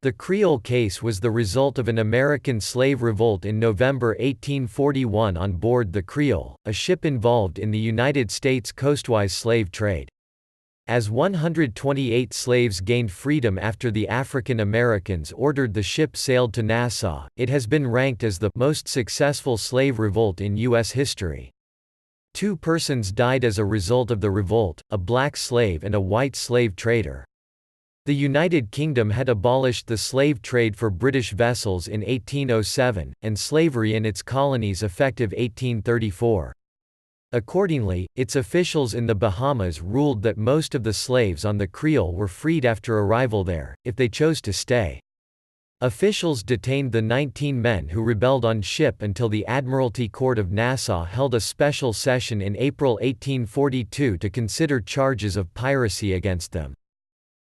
The Creole case was the result of an American slave revolt in November 1841 on board the Creole, a ship involved in the United States coastwise slave trade. As 128 slaves gained freedom after the African Americans ordered the ship sailed to Nassau, it has been ranked as the most successful slave revolt in U.S. history. 2 persons died as a result of the revolt, a black slave and a white slave trader. The United Kingdom had abolished the slave trade for British vessels in 1807, and slavery in its colonies effective 1834. Accordingly, its officials in the Bahamas ruled that most of the slaves on the Creole were freed after arrival there, if they chose to stay. Officials detained the 19 men who rebelled on ship until the Admiralty Court of Nassau held a special session in April 1842 to consider charges of piracy against them.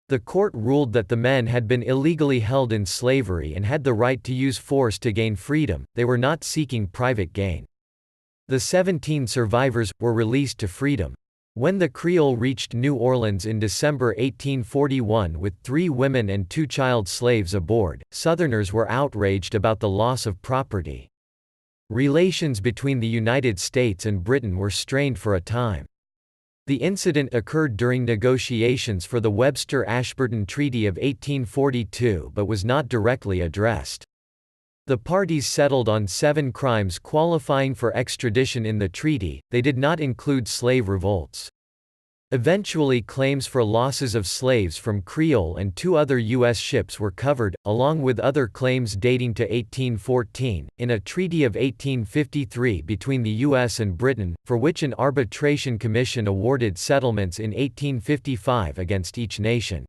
The court ruled that the men had been illegally held in slavery and had the right to use force to gain freedom, they were not seeking private gain. The 17 survivors were released to freedom. When the Creole reached New Orleans in December 1841 with 3 women and 2 child slaves aboard, Southerners were outraged about the loss of property. Relations between the United States and Britain were strained for a time. The incident occurred during negotiations for the Webster-Ashburton Treaty of 1842 but was not directly addressed. The parties settled on 7 crimes qualifying for extradition in the treaty. They did not include slave revolts. Eventually, claims for losses of slaves from Creole and 2 other U.S. ships were covered, along with other claims dating to 1814, in a treaty of 1853 between the U.S. and Britain, for which an arbitration commission awarded settlements in 1855 against each nation.